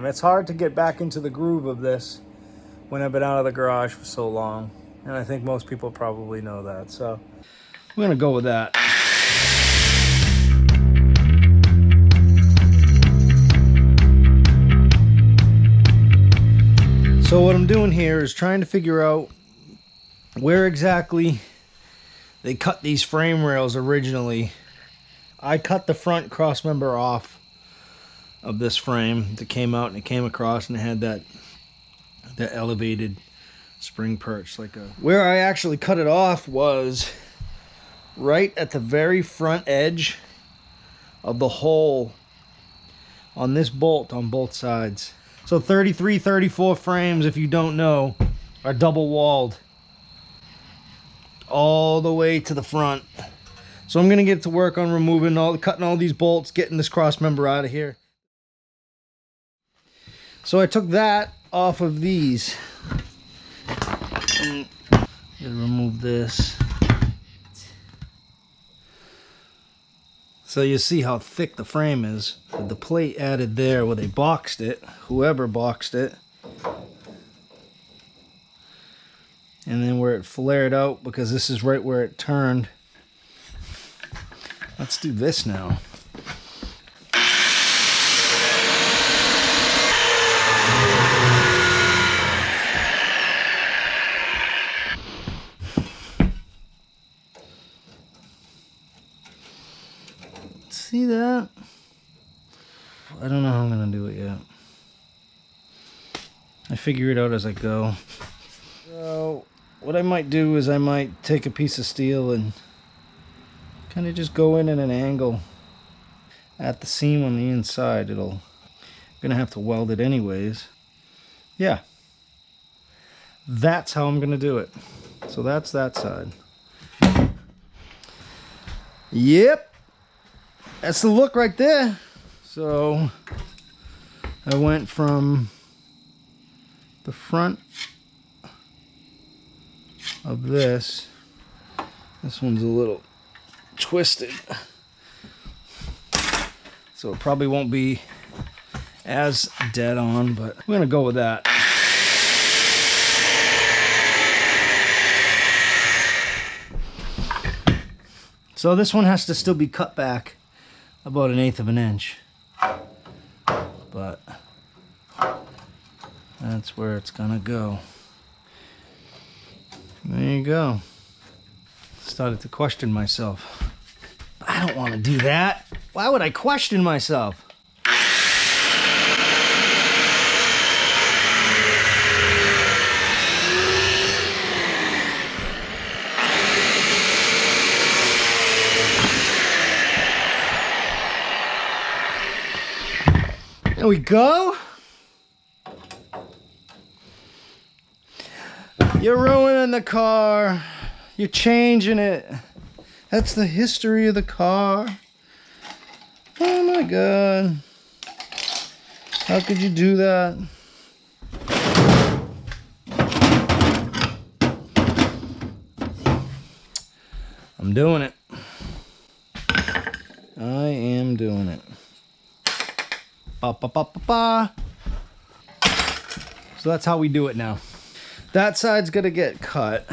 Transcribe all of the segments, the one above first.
It's hard to get back into the groove of this when I've been out of the garage for so long. And I think most people probably know that. So we're gonna go with that. So what I'm doing here is trying to figure out where exactly they cut these frame rails originally. I cut the front cross member off of this frame that came out, and it came across and it had that elevated spring perch. Where I actually cut it off was right at the very front edge of the hole on this bolt on both sides. So 33, 34 frames, if you don't know, are double walled all the way to the front. So I'm gonna get to work on cutting all these bolts, getting this cross member out of here. So I took that off of these. And remove this. So you see how thick the frame is. With the plate added there where they boxed it, whoever boxed it. And then where it flared out, because this is right where it turned. Let's do this now. See that? I don't know how I'm gonna do it yet. I figure it out as I go. So what I might do is I might take a piece of steel and kind of just go in at an angle at the seam on the inside. I'm gonna have to weld it anyways. Yeah, that's how I'm gonna do it. So that's that side. Yep. That's the look right there. So I went from the front of this. This one's a little twisted, so it probably won't be as dead on, but we're gonna go with that. So this one has to still be cut back about 1/8 of an inch, but that's where it's gonna go. There you go. Started to question myself. I don't want to do that. Why would I question myself? There we go. You're ruining the car. You're changing it. That's the history of the car. Oh my God. How could you do that? I'm doing it. I am doing it. Ba, ba, ba, ba, ba. So that's how we do it now. That side's gonna get cut.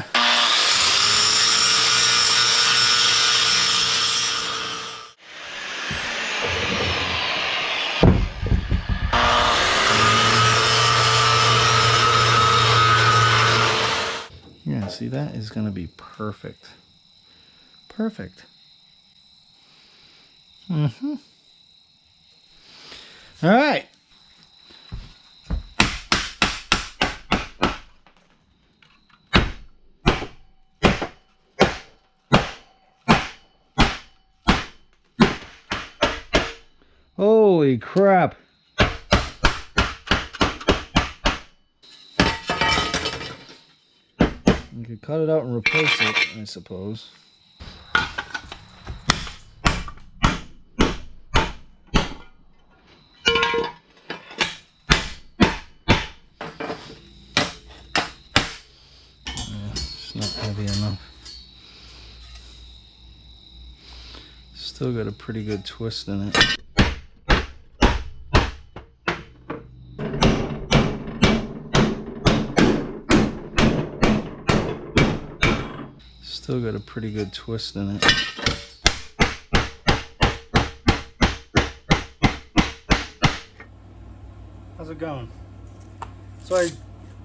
Yeah, see, that is gonna be perfect. Perfect. Mm-hmm. All right. Holy crap. You could cut it out and replace it, I suppose. It's not heavy enough. Still got a pretty good twist in it. Still got a pretty good twist in it. How's it going? So I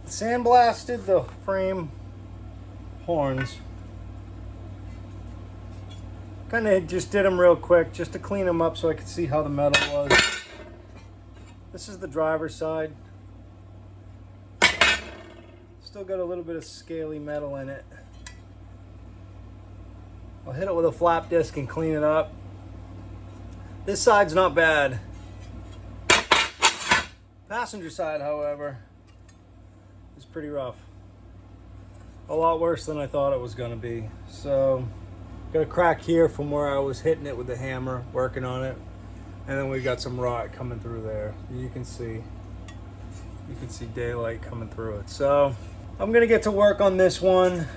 sandblasted the frame horns. Kind of just did them real quick just to clean them up so I could see how the metal was. This is the driver's side. Still got a little bit of scaly metal in it. I'll hit it with a flap disc and clean it up. This side's not bad. Passenger side, however, is pretty rough. A lot worse than I thought it was going to be. So, got a crack here from where I was hitting it with the hammer, working on it. And then we got some rot coming through there. You can see daylight coming through it. So, I'm going to get to work on this one.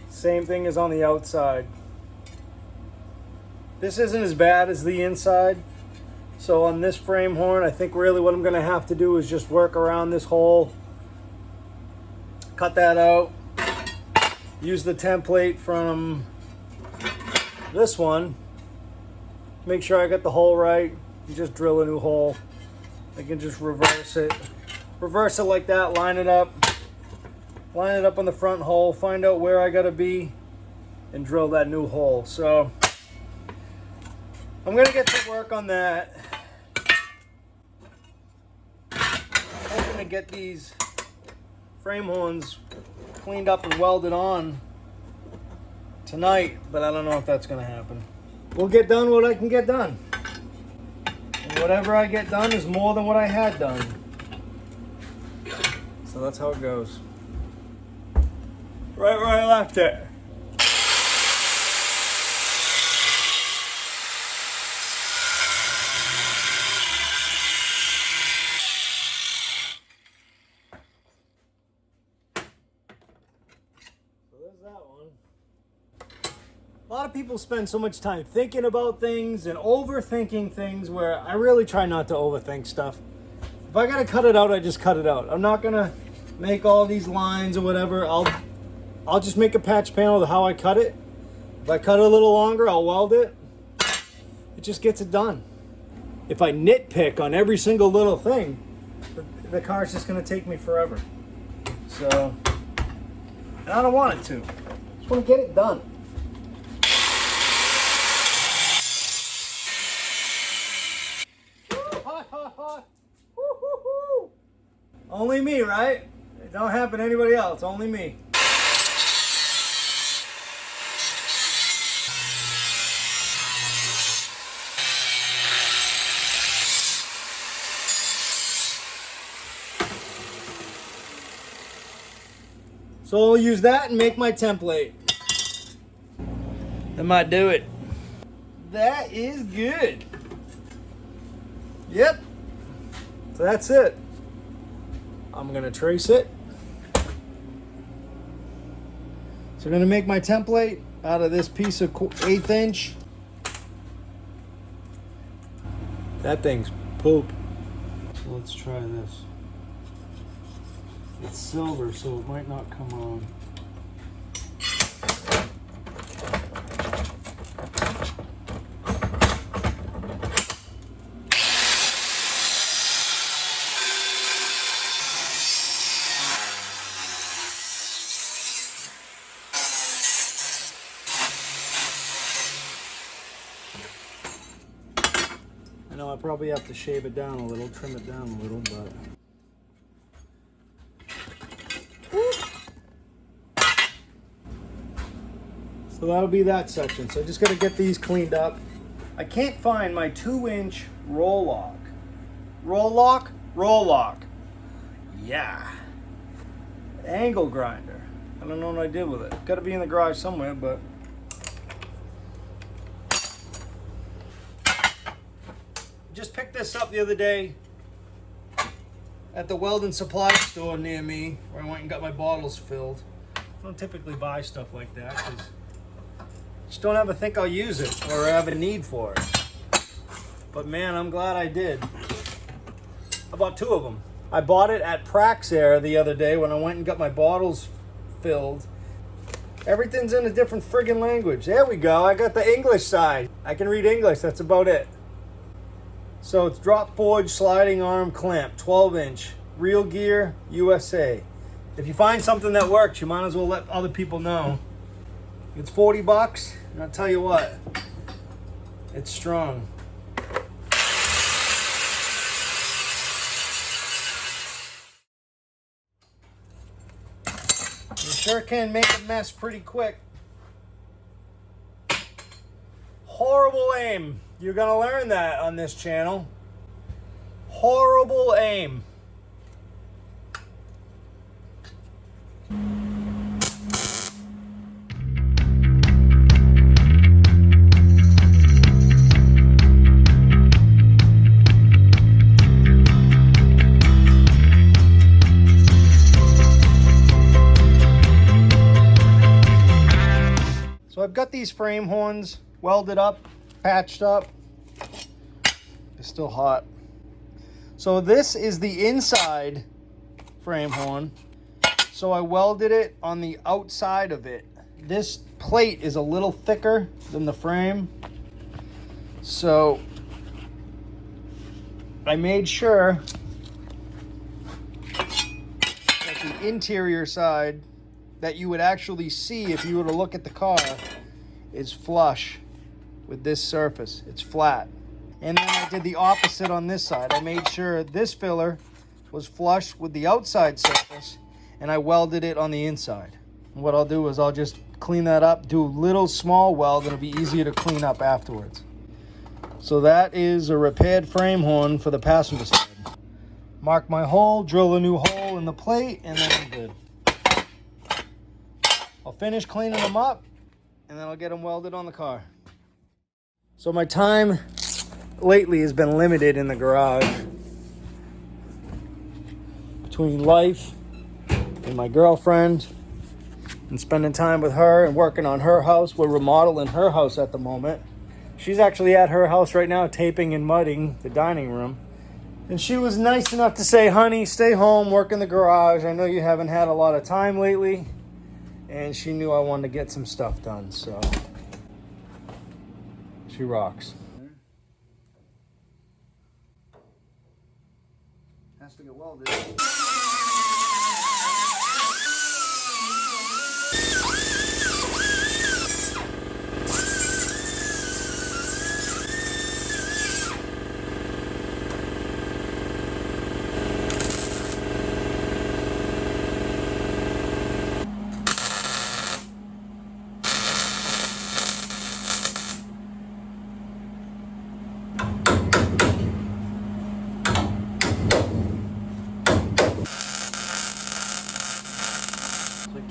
Same thing as on the outside. This isn't as bad as the inside. So on this frame horn, I think really what I'm going to have to do is just work around this hole. Cut that out. Use the template from this one. Make sure I got the hole right. And just drill a new hole. I can just reverse it. Reverse it like that, line it up. Line it up on the front hole, find out where I gotta be, and drill that new hole. So, I'm gonna get to work on that. Hoping to get these frame horns cleaned up and welded on tonight, but I don't know if that's gonna happen. We'll get done what I can get done. And whatever I get done is more than what I had done. So that's how it goes. Right where I left it. So there's that one. A lot of people spend so much time thinking about things and overthinking things where I really try not to overthink stuff. If I gotta cut it out, I just cut it out. I'm not gonna make all these lines or whatever. I'll just make a patch panel to how I cut it. If I cut it a little longer, I'll weld it. It just gets it done. If I nitpick on every single little thing, the car's just gonna take me forever. So, and I don't want it to. I just wanna get it done. Woo, hot, hot, hot. Woo, woo, woo. Only me, right? It don't happen to anybody else, only me. So I'll use that and make my template. That might do it. That is good. Yep. So that's it. I'm gonna trace it. So I'm gonna make my template out of this piece of 1/8 inch. That thing's poop. So let's try this. It's silver, so it might not come on. I know I probably have to shave it down a little, trim it down a little, but... So that'll be that section. So I just got to get these cleaned up. I can't find my 2-inch roll lock. Roll lock? Roll lock. Yeah. Angle grinder. I don't know what I did with it. Got to be in the garage somewhere, but... Just picked this up the other day at the Welding supply store near me, where I went and got my bottles filled. I don't typically buy stuff like that, because just don't ever think I'll use it or have a need for it. But man, I'm glad I did. I bought 2 of them. I bought it at Praxair the other day when I went and got my bottles filled. Everything's in a different friggin' language. There we go. I got the English side. I can read English. That's about it. So it's drop forge sliding arm clamp, 12-inch, real gear, USA. If you find something that works, you might as well let other people know. It's 40 bucks, and I'll tell you what, it's strong. You sure can make a mess pretty quick. Horrible aim. You're gonna learn that on this channel. Horrible aim. So I've got these frame horns welded up, patched up. It's still hot. So this is the inside frame horn. So I welded it on the outside of it. This plate is a little thicker than the frame. So I made sure that the interior side that you would actually see if you were to look at the car is flush with this surface. It's flat. And then I did the opposite on this side. I made sure this filler was flush with the outside surface, and I welded it on the inside. And what I'll do is I'll just clean that up, do a little small weld, and it'll be easier to clean up afterwards. So that is a repaired frame horn for the passenger side. Mark my hole, drill a new hole in the plate, and then I'm good. I'll finish cleaning them up, and then I'll get them welded on the car. So my time lately has been limited in the garage. Between life and my girlfriend and spending time with her and working on her house. We're remodeling her house at the moment. She's actually at her house right now taping and mudding the dining room. And she was nice enough to say, honey, stay home, work in the garage. I know you haven't had a lot of time lately. And she knew I wanted to get some stuff done, so she rocks. Has to get welded.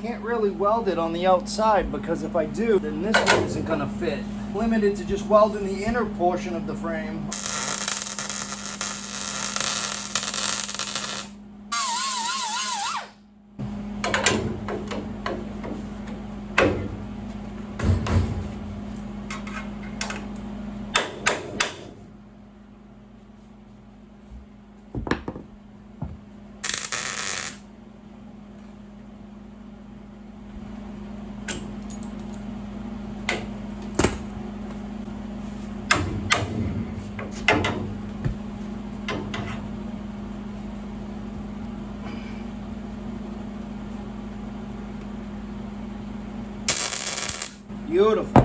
Can't really weld it on the outside because if I do, then this one isn't going to fit. Limited to just welding the inner portion of the frame. Beautiful.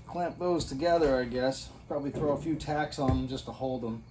Clamp those together, I guess. Probably throw a few tacks on them just to hold them.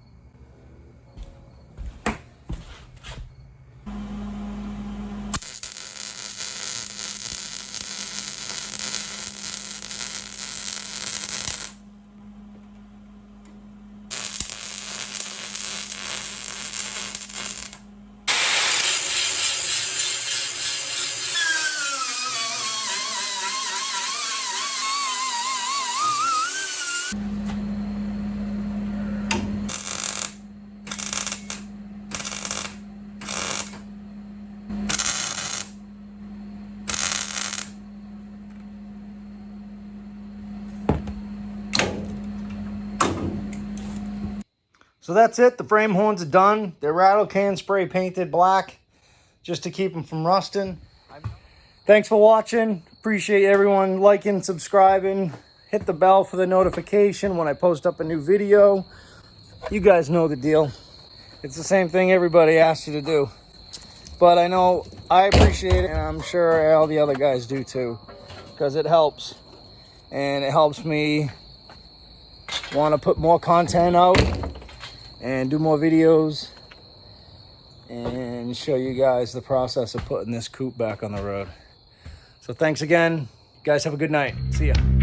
So that's it. The frame horns are done. They're rattle can spray painted black just to keep them from rusting. Thanks for watching. Appreciate everyone liking, subscribing. Hit the bell for the notification when I post up a new video. You guys know the deal. It's the same thing everybody asks you to do. But I know I appreciate it, and I'm sure all the other guys do too, because it helps. And it helps me want to put more content out and do more videos and show you guys the process of putting this coupe back on the road. So thanks again. You guys have a good night. See ya.